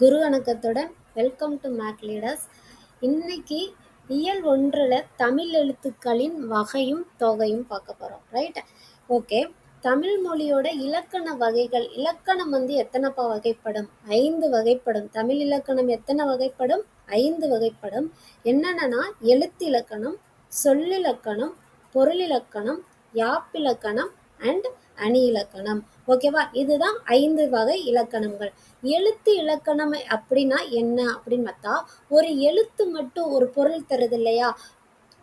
குரு வணக்கத்துடன் welcome to make leaders. இன்னைக்கு இயல் 1 தமிழ் எழுத்துக்களின் வகையும் தொகையும் பார்க்க போகிறோம். ரைட்? ஓகே. தமிழ் மொழியோட இலக்கண வகைகள். இலக்கணம் எத்தனைப்பா வகைப்படும்? 5 வகைப்படும். தமிழ் இலக்கணம் எத்தனை வகைப்படும்? 5 வகைப்படும். என்னென்னா எழுத்திலக்கணம், சொல்லிலக்கணம், பொருளிலக்கணம், யாப்பிலக்கணம் அண்ட் அணி இலக்கணம். ஓகேவா? இதுதான் 5 வகை இலக்கணங்கள். எழுத்து இலக்கணம் அப்படின்னா என்ன அப்படின்னு பார்த்தா, ஒரு எழுத்து மட்டும் ஒரு பொருள் தருது இல்லையா?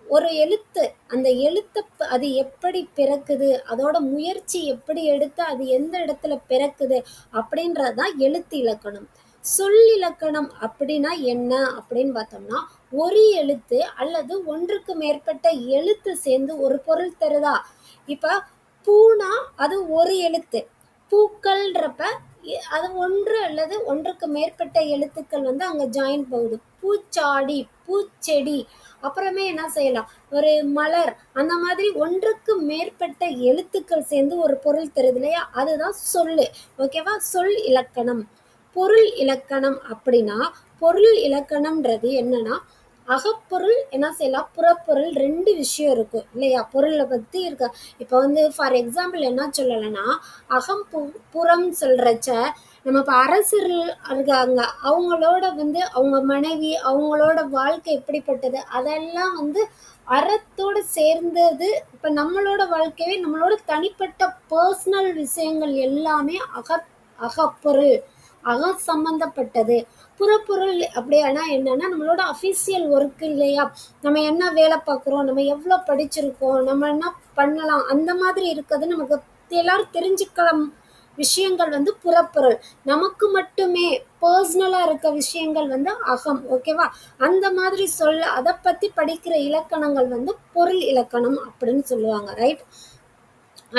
ஒரு எழுத்து, அந்த எழுத்து அது எப்படி பிறக்குது, அதோட முயற்சி எப்படி எடுத்து அது எந்த இடத்துல பிறக்குது அப்படின்றதுதான் எழுத்து இலக்கணம். சொல் இலக்கணம் அப்படின்னா என்ன அப்படின்னு பார்த்தோம்னா, ஒரு எழுத்து அல்லது ஒன்றுக்கு மேற்பட்ட எழுத்து சேர்ந்து ஒரு பொருள் தருதா? இப்ப பூனா அது ஒரு எழுத்து, பூக்கள்ன்றப்ப அது ஒன்று அல்லது ஒன்றுக்கு மேற்பட்ட எழுத்துக்கள் அங்க ஜாயின் போகுது. பூச்சாடி, பூச்செடி, அப்புறமே என்ன செய்யலாம், ஒரு மலர், அந்த மாதிரி ஒன்றுக்கு மேற்பட்ட எழுத்துக்கள் சேர்ந்து ஒரு பொருள் தருது இல்லையா? அதுதான் சொல்லு. ஓகேவா? சொல் இலக்கணம். பொருள் இலக்கணம் அப்படின்னா, பொருள் இலக்கணம்ன்றது என்னன்னா, அகப்பொருள் என்ன செய்யலாம், புறப்பொருள் 2 விஷயம் இருக்கும் இல்லையா? பொருளை பற்றி இருக்க. இப்போ ஃபார் எக்ஸாம்பிள் என்ன சொல்லலைன்னா, அகம் புறம் சொல்றச்ச நம்ம இப்போ அரசர்கள் இருக்காங்க, அவங்களோட அவங்க மனைவி, அவங்களோட வாழ்க்கை எப்படிப்பட்டது, அதெல்லாம் அறத்தோடு சேர்ந்தது. இப்போ நம்மளோட வாழ்க்கையே நம்மளோட தனிப்பட்ட பர்சனல் விஷயங்கள் எல்லாமே அகப்பொருள், அகம் சம்பந்தப்பட்டது. புறப்பொருள் அப்படின்னா என்னன்னா, நம்மளோட அஃபிஷியல் ஒர்க் இல்லையா? நம்ம என்ன வேலை பார்க்குறோம், நம்ம எவ்வளோ படிச்சிருக்கோம், நம்ம என்ன பண்ணலாம், அந்த மாதிரி இருக்கிறது நமக்கு எல்லாரும் தெரிஞ்சுக்கலாம் விஷயங்கள் புறப்பொருள். நமக்கு மட்டுமே பர்சனலாக இருக்க விஷயங்கள் அகம். ஓகேவா? அந்த மாதிரி சொல்ல அதை பற்றி படிக்கிற இலக்கணங்கள் பொருள் இலக்கணம் அப்படின்னு சொல்லுவாங்க. ரைட்?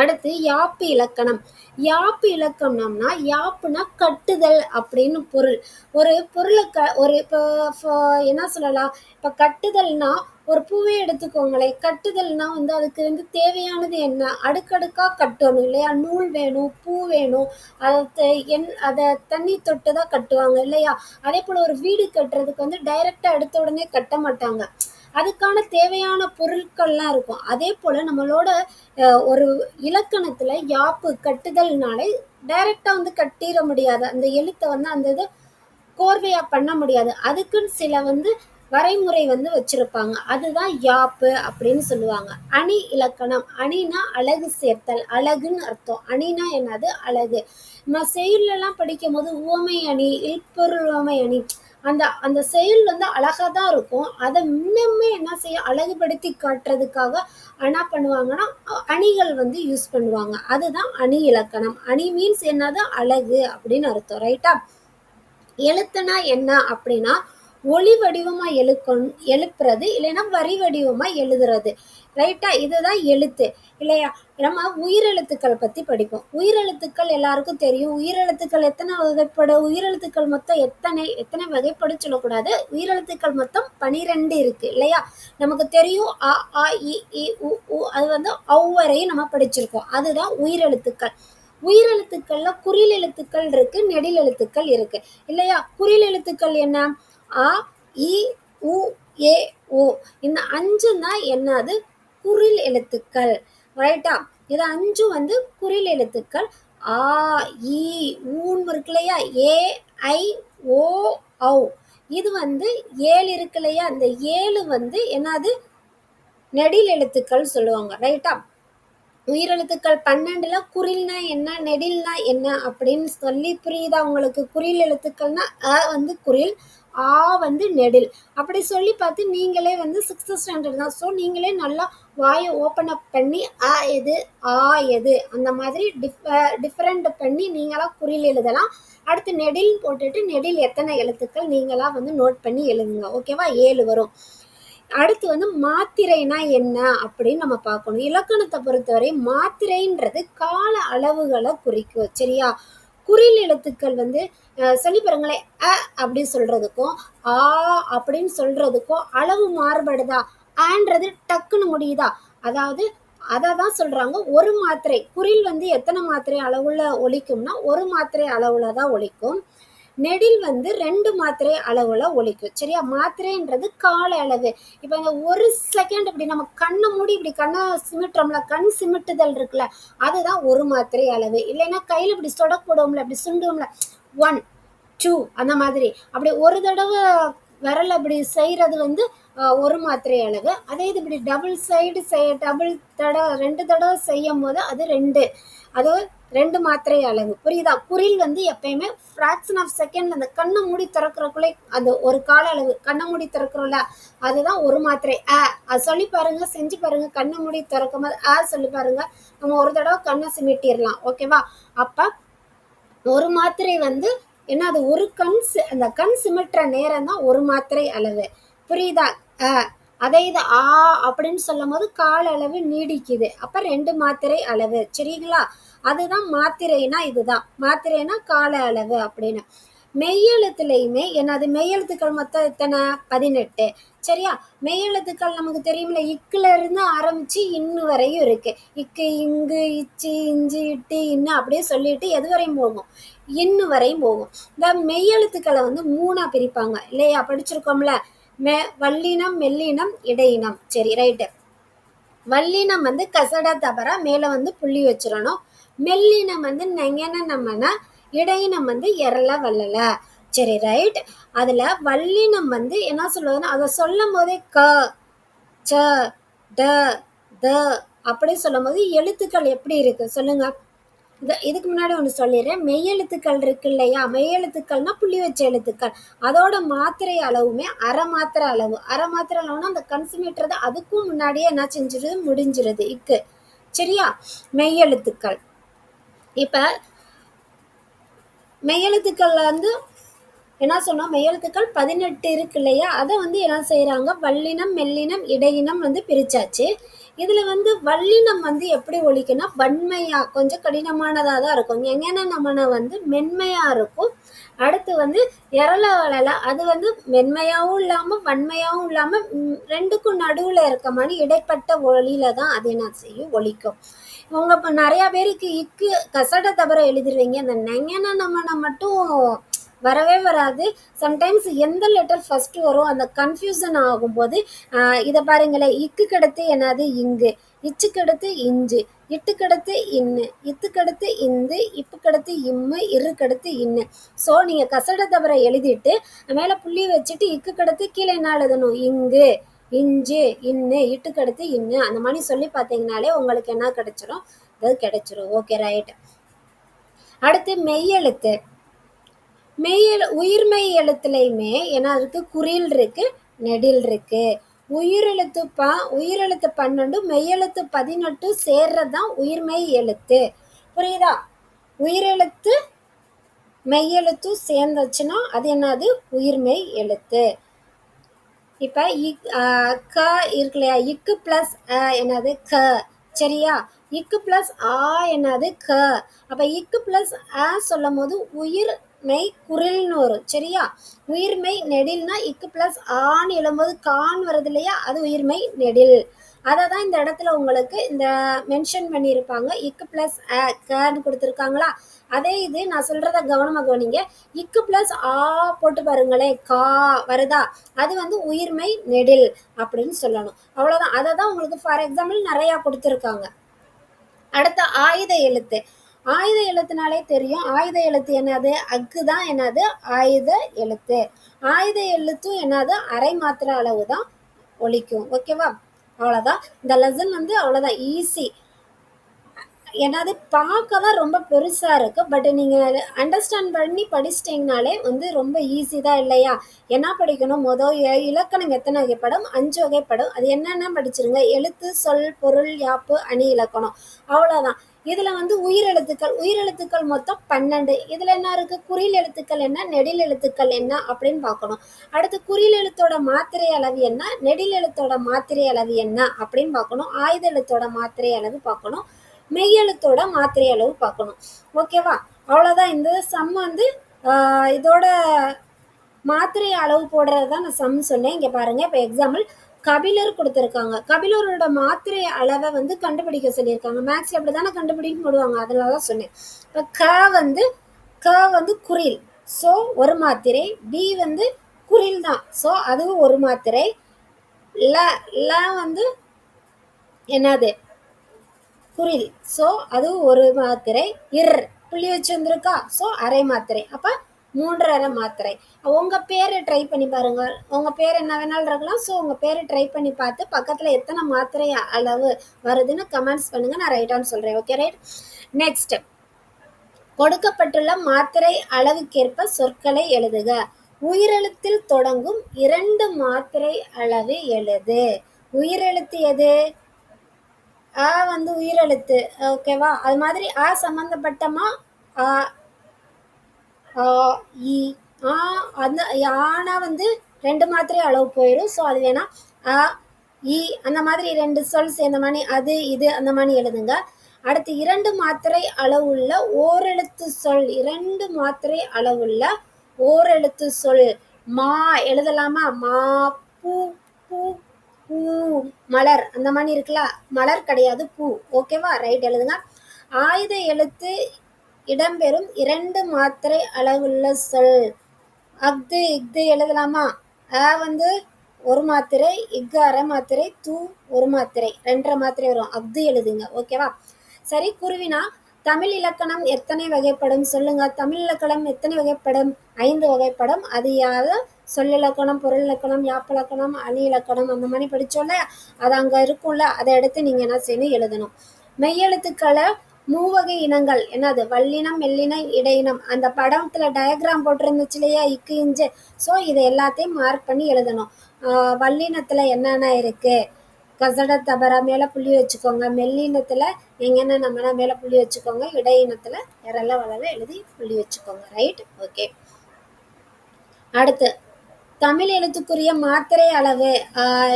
அடுத்து யாப்பு இலக்கணம். யாப்பு இலக்கணம்னா, யாப்புனா கட்டுதல் அப்படின்னு பொருள். ஒரு பொருளை ஒரு இப்போ என்ன சொல்லலாம், இப்போ கட்டுதல்னா ஒரு பூவே எடுத்துக்கோங்களேன். கட்டுதல்னா அதுக்கு தேவையானது என்ன, அடுக்கடுக்கா கட்டணும் இல்லையா? நூல் வேணும், பூ வேணும், அதை தண்ணி தொட்டு தான் கட்டுவாங்க இல்லையா? அதே போல் ஒரு வீடு கட்டுறதுக்கு டைரெக்டாக எடுத்த உடனே கட்ட மாட்டாங்க. அதுக்கான தேவையான பொருட்கள்லாம் இருக்கும். அதே போல் நம்மளோட ஒரு இலக்கணத்தில் யாப்பு கட்டுதல்னாலே டைரெக்டாக கட்டிட முடியாது. அந்த எழுத்தை அந்த இது கோர்வையாக பண்ண முடியாது. அதுக்குன்னு சில வரைமுறை வச்சிருப்பாங்க. அதுதான் யாப்பு அப்படின்னு சொல்லுவாங்க. அணி இலக்கணம். அணினா அழகு சேர்த்தல், அழகுன்னு அர்த்தம். அணினா என்னது? அழகு. நம்ம செயலெல்லாம் படிக்கும் போது உவமை அணி, இல்பொருள் உவமை அணி, அந்த செயல் அழகா தான் இருக்கும். அதை இன்னுமே என்ன செய்ய, அழகுபடுத்தி காட்டுறதுக்காக என்ன பண்ணுவாங்கன்னா, அணிகள் யூஸ் பண்ணுவாங்க. அதுதான் அணி இலக்கணம். அணி மீன்ஸ் என்னது? அழகு அப்படின்னு அர்த்தம். ரைட்டா? எழுத்துனா என்ன அப்படின்னா, ஒளி வடிவமா எழுப்புறது, இல்லைன்னா வரி வடிவமா எழுதுறது. ரைட்டா? இதுதான் எழுத்து இல்லையா? நம்ம உயிரெழுத்துக்கள் பத்தி படிப்போம். உயிரெழுத்துக்கள் எல்லாருக்கும் தெரியும். உயிரெழுத்துக்கள் எத்தனை வகைப்படும்? உயிரெழுத்துக்கள் மொத்தம் எத்தனை வகைப்படும் சொல்லக்கூடாது. உயிரெழுத்துக்கள் மொத்தம் 12 இருக்கு இல்லையா? நமக்கு தெரியும். அ ஆ இ ஈ உ ஊ, அது ஒவ்வொரையும் நம்ம படிச்சிருக்கோம். அதுதான் உயிரெழுத்துக்கள். உயிரெழுத்துக்கள்ல குறில் எழுத்துக்கள் இருக்கு, நெடில் எழுத்துக்கள் இருக்கு இல்லையா? குறில் எழுத்துக்கள் என்ன? அ இ உ ஏ ஓ. இந்த 5 தான் என்னது? குறில் எழுத்துக்கள். ரைட்டா? இது 5 குறில் எழுத்துக்கள். ஆ இ ஊன்னு இருக்கு இல்லையா? ஏ ஐ ஓ ஔ. இது 7 இருக்கு இல்லையா? அந்த 7 என்னது? நெடில் எழுத்துக்கள் சொல்லுவாங்க. ரைட்டா? உயிரெழுத்துக்கள் 12ல குறில்னா என்ன, நெடில்னா என்ன அப்படின்னு சொல்லி புரியுதா உங்களுக்கு? குறில் எழுத்துக்கள்னா குறில், ஆ நெடில். அப்படி சொல்லி பார்த்து நீங்களே 6th ஸ்டாண்டர்ட் தான். ஸோ நீங்களே நல்லா வாயை ஓப்பன் அப் பண்ணி எது, ஆ எது, அந்த மாதிரி டிஃப்ரெண்ட் பண்ணி நீங்களா குறில் எழுதலாம். அடுத்து நெடில் போட்டுட்டு நெடில் எத்தனை எழுத்துக்கள் நீங்களா நோட் பண்ணி எழுதுங்க. ஓகேவா? 7 வரும். அடுத்து மாத்திரைனா என்ன அப்படின்னு நம்ம பார்க்கணும். இலக்கணத்தை பொறுத்தவரை மாத்திரைன்றது கால அளவுகளை குறிக்கும். சரியா? குறில் எழுத்துக்கள் சொல்லி பாருங்களேன். அப்படின்னு சொல்றதுக்கும் ஆ அப்படின்னு சொல்றதுக்கும் அளவு மாறுபடுதா? ஆன்றது டக்குன்னு முடியுதா? அதாவது அதை தான் சொல்றாங்க ஒரு மாத்திரை. குறில் எத்தனை மாத்திரை அளவுல ஒலிக்கும்னா, ஒரு மாத்திரை அளவுல தான் ஒலிக்கும். நெடில் வந்து 2 மாத்திரை அளவுல ஒலிக்கும். சரியா? மாத்திரைன்றது கால அளவு. இப்ப இந்த 1 செகண்ட் இப்படி நம்ம கண்ண மூடி இப்படி கண்ண சிமிட்டுறோம்ல, கண் சிமிட்டுதல் இருக்குல்ல, அதுதான் 1 மாத்திரை அளவு. இல்லைன்னா கையில இப்படி சொடக்கு போடுவோம்ல, இப்படி சுண்டுவோம்ல, 1, 2 அந்த மாதிரி. அப்படி ஒரு தடவை விரல் அப்படி செய்யறது வந்து 1 மாத்திரை அளவு. அதே இது இப்படி டபுள் சைடு டபுள் தடவை 2 தடவை செய்யும் போது அது 2, அது 2 மாத்திரை அளவு. புரியுதா? குறில் வந்து எப்பயுமே ஃப்ராக்ஷன் ஆஃப் செகண்ட் அந்த கண்ணை மூடி திறக்கிறக்குள்ளே அந்த ஒரு கால அளவு கண்ணை மூடி திறக்கிறோம்ல, அதுதான் 1 மாத்திரை. அது சொல்லி பாருங்க, செஞ்சு பாருங்க. கண்ணை மூடி திறக்கும் போது சொல்லி பாருங்க. நம்ம ஒரு தடவை கண்ணை சிமிட்டிடலாம். ஓகேவா? அப்ப ஒரு மாத்திரை வந்து என்ன, அது ஒரு அந்த கண் சிமிட்டுற நேரம் தான் 1 மாத்திரை அளவு. புரியுதா? அதே இது அப்படின்னு சொல்லும் போது கால அளவு நீடிக்குது. அப்ப 2 மாத்திரை அளவு. சரிங்களா? அதுதான் மாத்திரைனா, இதுதான் மாத்திரைனா கால அளவு அப்படின்னு. மெய்யெழுத்துலையுமே என்னது, மெய்யெழுத்துக்கள் மொத்தம் எத்தனை? 18. சரியா? மெய்யெழுத்துக்கள் நமக்கு தெரியுமில்ல, இக்குல இருந்து ஆரம்பிச்சு இன்னு வரையும் இருக்கு. இக்கு, இங்கு, இச்சு, இஞ்சு, இட்டு, இன்னு அப்படியே சொல்லிட்டு எது வரையும் போகும்? இன்னு வரையும் போகும். இந்த மெய்யெழுத்துக்களை வந்து 3ஆ பிரிப்பாங்க இல்லையா? படிச்சிருக்கோம்ல, வல்லினம், மெல்லினம், இடையினம். சரி, ரைட்டு. வல்லினம் வந்து கசட தபர மேல வந்து புள்ளி வச்சிடணும். மெல்லினம் வந்து நெங்கன நம்மன, இடையினம் வந்து எரல வல்லல. சரி, ரைட். அதுல வல்லினம் வந்து என்ன சொல்லுவதுன்னா, அதை சொல்லும் போதே க, ச, ட, த அப்படி சொல்லும் போது எழுத்துக்கள் எப்படி இருக்கு சொல்லுங்க. இதுக்கு முன்னாடி ஒன்று சொல்லிடுறேன். மெய்யெழுத்துக்கள் இருக்கு இல்லையா? மெய்யெழுத்துக்கள்னா புள்ளி வச்ச எழுத்துக்கள். அதோட மாத்திரை அளவுமே அரை மாத்திரை அளவு. அரை மாத்திரை அளவுனா அந்த கன்சுமேட்டர் அதுக்கும் முன்னாடியே என்ன செஞ்சிருது, முடிஞ்சிருது இக்கு. சரியா? மெய்யெழுத்துக்கள். இப்ப மெய்யெழுத்துக்கள்ல வந்து என்ன சொன்னோம், மெய்யெழுத்துக்கள் 18 இருக்கு இல்லையா? அதை வந்து என்ன செய்யறாங்க, வல்லினம், மெல்லினம், இடையினம் வந்து பிரிச்சாச்சு. இதுல வந்து வல்லினம் வந்து எப்படி ஒலிக்குன்னா, வன்மையா கொஞ்சம் கடினமானதா தான் இருக்கும். எங்கன்னா நம்மன வந்து மென்மையா இருக்கும். அடுத்து வந்து எரல வளல, அது வந்து மென்மையாவும் இல்லாம வன்மையாவும் இல்லாம ரெண்டுக்கும் நடுவுல இருக்க மாதிரி இடைப்பட்ட ஒலியில தான் அது என்ன செய்யும், ஒலிக்கும். உங்க இப்ப நிறைய பேருக்கு இக்கு கசட தவிர எழுதிருவீங்க, அந்த நெங்கன நம்மன மட்டும் வரவே வராது. சம்டைம்ஸ் எந்த லெட்டர் ஃபர்ஸ்ட் வரும் அந்த கன்ஃபியூசன் ஆகும்போது இதை பாருங்களேன். இக்கு கடுத்து என்னது, இங்கு. இச்சு கடுத்து இஞ்சு. இட்டு கடுத்து இன்னு. இத்து கடுத்து இந்து. இப்பு கடுத்து இம்மு. இரு கடுத்து இன்னு. ஸோ நீங்கள் கசட தவிர எழுதிட்டு மேலே புள்ளி வச்சுட்டு இக்கு கடுத்து கீழே என்ன எழுதணும், இங்கு, இஞ்சு, இன்னு, இட்டு கடுத்து இன்னு. அந்த மாதிரி சொல்லி பார்த்தீங்கனாலே உங்களுக்கு என்ன கிடைச்சிரும், அது கிடைச்சிரும். Okay, right. அடுத்து மெய்யெழுத்து. உயிர்மெய் எழுத்துலையுமே என்ன இருக்கு, குறில் இருக்கு, நெடில் இருக்கு. உயிரெழுத்து 12, மெய்யெழுத்து 18 சேர்றதுதான் உயிர்மெய் எழுத்து. புரியுதா? உயிரெழுத்து மெய்யெழுத்து சேர்ந்துச்சுன்னா அது என்னது, உயிர்மெய் எழுத்து. இப்ப க இருக்கு இல்லையா, இக்கு பிளஸ் என்னது, க. சரியா? இக்கு பிளஸ் என்னது, க. அப்ப இக்கு பிளஸ் சொல்லும் போது உயிர் மெய் குரில்னு வரும். சரியா? உயிர்மெய் நெடில்னா இக்கு பிளஸ் ஆன்னு எழும்போது கான் வருது இல்லையா, அது உயிர்மெய் நெடில். அதை தான் இந்த இடத்துல உங்களுக்கு இந்த மென்ஷன் பண்ணியிருப்பாங்க. இக்கு பிளஸ் கன்னு கொடுத்துருக்காங்களா? அதே இது நான் சொல்றத கவனமாக கவனிங்க. இக்கு பிளஸ் போட்டு பாருங்களேன், கா வருதா, அது வந்து உயிர்மெய் நெடில் அப்படின்னு சொல்லணும். அவ்வளோதான். அதை தான் உங்களுக்கு ஃபார் எக்ஸாம்பிள் நிறையா கொடுத்துருக்காங்க. அடுத்த ஆயுத எழுத்து. ஆயுத எழுத்துனாலே தெரியும். ஆயுத எழுத்து என்னது, அக்கு தான் என்னது, ஆயுத எழுத்து. ஆயுத எழுத்தும் என்னது, அரை மாத்திரை அளவு தான் ஒலிக்கும். ஓகேவா? அவ்வளோதான். இந்த லெசன் வந்து அவ்வளோதான், ஈஸி. என்னது பார்க்க தான் ரொம்ப பெருசாக இருக்குது, பட் நீங்கள் அண்டர்ஸ்டாண்ட் பண்ணி படிச்சிட்டிங்கனாலே வந்து ரொம்ப ஈஸி தான் இல்லையா? என்ன படிக்கணும், இலக்கணம் எத்தனை வகைப்படும், 5 வகைப்படும். அது என்னென்ன படிச்சிருங்க. எழுத்து, சொல், பொருள், யாப்பு, அணி, இலக்கணம். அவ்வளோதான். இதில் வந்து உயிரெழுத்துக்கள் மொத்தம் 12. இதில் என்ன இருக்குது, குறில் எழுத்துக்கள் என்ன, நெடில் எழுத்துக்கள் என்ன அப்படின்னு பார்க்கணும். அடுத்து குறில் எழுத்தோட மாத்திரை அளவு என்ன, நெடில் எழுத்தோட மாத்திரை அளவு என்ன அப்படின்னு பார்க்கணும். ஆயுத எழுத்தோட மாத்திரை அளவு பார்க்கணும். மெய்யெழுத்தோட மாத்திரை அளவு பார்க்கணும். ஓகேவா? அவ்வளோதான். இந்த சம் வந்து இதோட மாத்திரை அளவு போடுறது தான் நான் சம் சொன்னேன். இங்கே பாருங்கள். இப்போ எக்ஸாம்பிள் கபிலர் கொடுத்துருக்காங்க. கபிலரோட மாத்திரை அளவை வந்து கண்டுபிடிக்க சொல்லியிருக்காங்க. மேக்ஸில் அப்படி தானே கண்டுபிடிக்க போடுவாங்க, அதில் தான் சொன்னேன். இப்போ க வந்து குறில். ஸோ ஒரு மாத்திரை. பி வந்து குறில் தான், ஸோ அதுவும் ஒரு மாத்திரை. ல ல வந்து என்னது குறில், ஸோ அதுவும் ஒரு மாத்திரை. இர் புள்ளி வச்சு வந்திருக்கா, ஸோ அரை மாத்திரை. அப்போ 3½ மாத்திரை. உங்கள் பேரை ட்ரை பண்ணி பாருங்க. உங்கள் பேர் என்ன வேணாலும் இருக்கலாம். ஸோ உங்கள் பேரை ட்ரை பண்ணி பார்த்து பக்கத்தில் எத்தனை மாத்திரை அளவு வருதுன்னு கமெண்ட்ஸ் பண்ணுங்கள். நான் ரைட்டான்னு சொல்கிறேன். Okay right. நெக்ஸ்ட், கொடுக்கப்பட்டுள்ள மாத்திரை அளவுக்கேற்ப சொற்களை எழுதுக. உயிரெழுத்தில் தொடங்கும் 2 மாத்திரை அளவு எழுது. உயிரெழுத்து எது? ஆ வந்து உயிரெழுத்து. ஓகேவா? அது மாதிரி ஆ சம்பந்தப்பட்டமா ஆ ஆ இ ஆ அந்த ஆனா வந்து 2 மாத்திரை அளவு போயிடும். ஸோ அது வேணா ஆ இ அந்த மாதிரி 2 சொல் சேர்ந்த மாதிரி அது இது அந்த மாதிரி எழுதுங்க. அடுத்து 2 மாத்திரை அளவுள்ள ஓரெழுத்து சொல். 2 மாத்திரை அளவுள்ள ஓரெழுத்து சொல். மா எழுதலாமா? மா, பூ, பூ, பூ, மலர் அந்த மாதிரி இருக்குல்ல. மலர் கிடையாது, பூ. ஓகேவா? ரைட், எழுதுங்க. ஆயுத எழுத்து இடம்பெறும் 2 மாத்திரை அளவுள்ள சொல். அஃது இஃது எழுதலாமா? அ வந்து ஒரு மாத்திரை, இஃகு அரை மாத்திரை, தூ ஒரு மாத்திரை, 2½ மாத்திரை வரும். அஃது எழுதுங்க. ஓகேவா? சரி, குருவினா தமிழ் இலக்கணம் எத்தனை வகைப்படும் சொல்லுங்க. தமிழ் இலக்கணம் எத்தனை வகைப்படும்? 5 வகைப்படும். அது யாரு? சொல்லிலக்கணம், பொருள் இலக்கணம், யாப்பிலக்கணம், அணி இலக்கணம் அந்த மாதிரி படிச்சோம்ல, அது அங்க இருக்கும்ல, அதை எடுத்து நீங்க என்ன செய்யணும்? எழுதணும். மெய்யெழுத்துக்களை 3 வகை இனங்கள் என்னது? வல்லினம், மெல்லினம், இடையினம். அந்த படத்துல டயக்ராம் போட்டிருந்துச்சு இல்லையா, இக்கு இஞ்சு. ஸோ இதை எல்லாத்தையும் மார்க் பண்ணி எழுதணும். வல்லினத்துல என்னென்ன இருக்கு? கசட தபரா மேலே புள்ளி வச்சுக்கோங்க. மெல்லினத்துல எங்கன்னா நம்மனா மேலே புள்ளி வச்சுக்கோங்க. இடையினத்துல எரல வளல எழுதி புள்ளி வச்சுக்கோங்க. Right, okay. அடுத்து, தமிழ் எழுத்துக்குரிய மாத்திரை அளவு.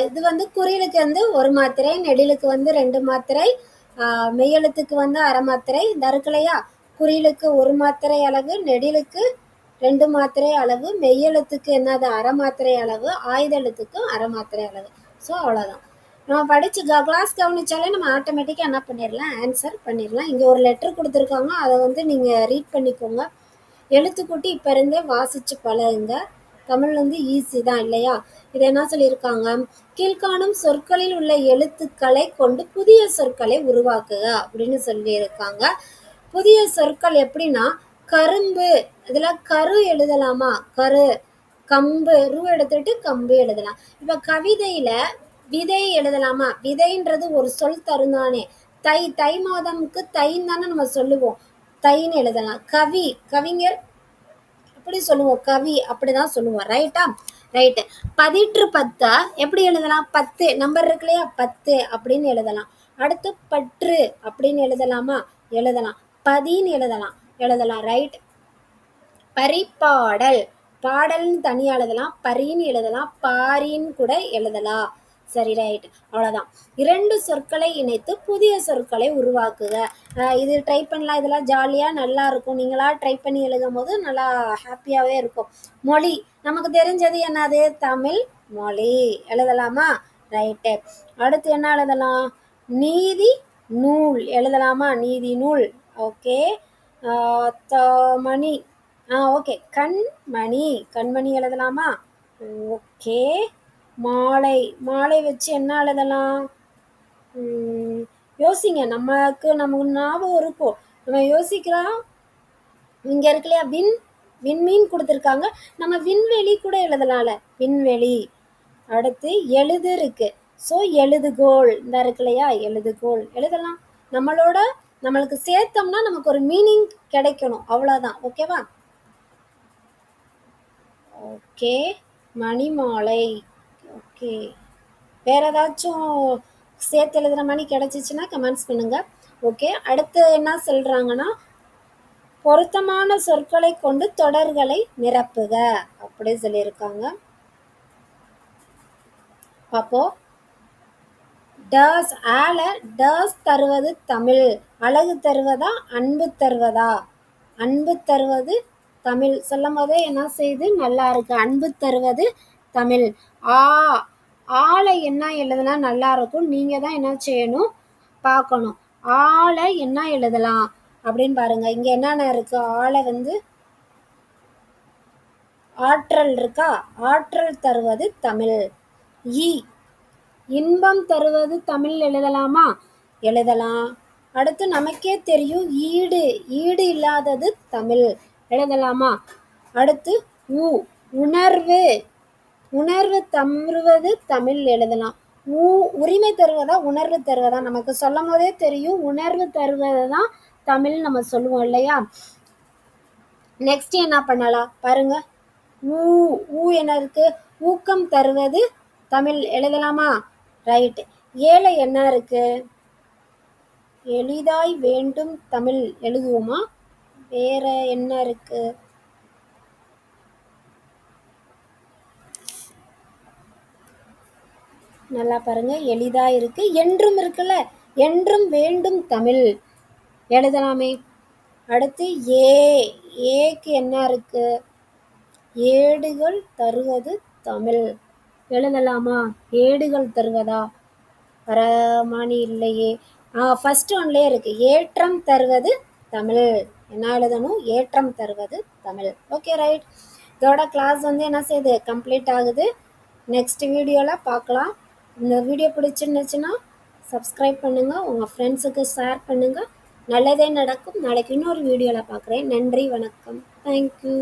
இது வந்து குறிலுக்கு வந்து ஒரு மாத்திரை, நெடிலுக்கு வந்து 2 மாத்திரை, மெய்யெழுத்துக்கு வந்து அரை மாத்திரை. இந்த இருக்குல்லையா, குறிலுக்கு ஒரு மாத்திரை அளவு, நெடிலுக்கு 2 மாத்திரை அளவு, மெய்யெழுத்துக்கு என்னது? அரை மாத்திரை அளவு, ஆயுத எழுத்துக்கு அரை மாத்திரை அளவு. ஸோ அவ்வளோதான். நம்ம படித்து கிளாஸ் கவனிச்சாலே நம்ம ஆட்டோமேட்டிக்காக என்ன பண்ணிடலாம்? ஆன்சர் பண்ணிடலாம். இங்கே ஒரு லெட்டர் கொடுத்துருக்காங்க, அதை வந்து நீங்கள் ரீட் பண்ணிக்கோங்க. எழுத்துக்கூட்டி இப்போ இருந்தே வாசித்து பழகுங்க. தமிழ் வந்து ஈஸி தான் இல்லையா? இதை என்ன சொல்லியிருக்காங்க? கீழ்காணும் சொற்களில் உள்ள எழுத்துக்களை கொண்டு புதிய சொற்களை உருவாக்குக அப்படின்னு சொல்லியிருக்காங்க. புதிய சொற்கள் எப்படின்னா, கரும்பு, இதுல கரு எழுதலாமா? கரு. கம்பு, ரூ எடுத்துட்டு கம்பு எழுதலாம். இப்ப கவிதையில விதை எழுதலாமா? விதைன்றது ஒரு சொல் தருந்தானே. தை, தை மாதமுக்கு தைன்னு தானே நம்ம சொல்லுவோம். தைன்னு எழுதலாம். கவி, கவிஞர் எப்படி சொல்லுவோம்? கவி அப்படிதான் சொல்லுவோம். ரைட்டா? ரைட்டு. பதிற்று பத்தா எப்படி எழுதலாம்? 10 நம்பர் இருக்கு இல்லையா, 10 அப்படின்னு எழுதலாம். அடுத்து பற்று அப்படின்னு எழுதலாமா? எழுதலாம். பதின்னு எழுதலாம். எழுதலாம். ரைட். பரிபாடல், பாடல்னு தனியா எழுதலாம், பரின்னு எழுதலாம், பாரின்னு கூட எழுதலாம். சரி, ரைட், அவ்வளோதான். 2 சொற்களை இணைத்து புதிய சொற்களை உருவாக்குக. இது ட்ரை பண்ணலாம். இதெல்லாம் ஜாலியாக நல்லா இருக்கும். நீங்களா ட்ரை பண்ணி எழுதும் போது நல்லா ஹாப்பியாகவே இருக்கும். மொழி, நமக்கு தெரிஞ்சது என்னது? தமிழ் மொழி எழுதலாமா? ரைட்டு. அடுத்து என்ன எழுதலாம்? நீதி நூல் எழுதலாமா? நீதி நூல். ஓகே. மணி, ஓகே. கண்மணி, கண்மணி எழுதலாமா? ஓகே. மாலை, மாலை வச்சு என்ன எழுதலாம்? யோசிங்க. நமக்கு ஞாபகம் இருக்கும், நம்ம யோசிக்கிறோம். இங்க இருக்கு இல்லையா, விண்மீன் கொடுத்துருக்காங்க. நம்ம விண்வெளி கூட எழுதலாம்ல, விண்வெளி. அடுத்து எழுது இருக்கு. ஸோ எழுதுகோள், இந்த இருக்கு இல்லையா, எழுதுகோள் எழுதலாம். நம்மளுக்கு சேர்த்தோம்னா நமக்கு ஒரு மீனிங் கிடைக்கணும், அவ்வளோதான். ஓகேவா? ஓகே. மணிமாலை. ஓகே. வேற ஏதாச்சும் சேர்த்து எழுதுற மாதிரி கிடைச்சிச்சுன்னா கமெண்ட்ஸ் பண்ணுங்க. ஓகே. அடுத்து என்ன சொல்றாங்கன்னா, பொருத்தமான சொற்களை கொண்டு தொடர்களை நிரப்புக அப்படி சொல்லியிருக்காங்க. அப்போ டஸ், ஆல டஸ் தருவது தமிழ். அழகு தருவதா? அன்பு தருவதா? அன்பு தருவது தமிழ். சொல்லும் போதே என்ன செய்யுது? நல்லா இருக்கு. அன்பு தருவது தமிழ். ஆளை என்ன எழுதுனா நல்லா இருக்கும்? நீங்க தான் என்ன செய்யணும்? பார்க்கணும். ஆளை என்ன எழுதலாம் அப்படின்னு பாருங்க. இங்க என்னென்ன இருக்கு? ஆளை வந்து ஆற்றல் இருக்கா, ஆற்றல் தருவது தமிழ். ஈ இன்பம் தருவது தமிழ் எழுதலாமா, எழுதலாம். அடுத்து நமக்கே தெரியும் ஈடு, ஈடு இல்லாதது தமிழ், எழுதலாமா. அடுத்து உ உணர்வு, உணர்வு தருவது தமிழ் எழுதலாம். உரிமை தருவதா உணர்வு தருவதா, நமக்கு சொல்லும் போதே தெரியும் உணர்வு தருவதுதான் தமிழ் நம்ம சொல்லுவோம் இல்லையா. நெக்ஸ்ட் என்ன பண்ணலாம் பாருங்க. ஊ என்ன இருக்கு, ஊக்கம் தருவது தமிழ் எழுதலாமா. ரைட். ஏழை என்ன இருக்கு, எளிதாய் வேண்டும் தமிழ் எழுதுவோமா. வேற என்ன இருக்கு, நல்லா பாருங்க. எளிதா இருக்கு, என்றும் இருக்குல்ல, என்றும் வேண்டும் தமிழ் எழுதலாமே. அடுத்து ஏக்கு என்ன இருக்கு, ஏடுகள் தருவது தமிழ் எழுதலாமா. ஏடுகள் தருவதா, வரமானி இல்லையே. ஃபர்ஸ்ட் ஒன்லயே இருக்கு, ஏற்றம் தருவது தமிழ். என்ன எழுதணும், ஏற்றம் தருவது தமிழ். Okay right. இதோட கிளாஸ் என்ன செய்யுது, கம்ப்ளீட் ஆகுது. நெக்ஸ்ட் வீடியோவில் பார்க்கலாம். இந்த வீடியோ பிடிச்சிருந்துச்சுன்னா சப்ஸ்கிரைப் பண்ணுங்கள், உங்கள் ஃப்ரெண்ட்ஸுக்கு ஷேர் பண்ணுங்கள். நல்லதே நடக்கும். நாளைக்கு இன்னொரு வீடியோவில் பார்க்குறேன். நன்றி, வணக்கம், தேங்க்யூ.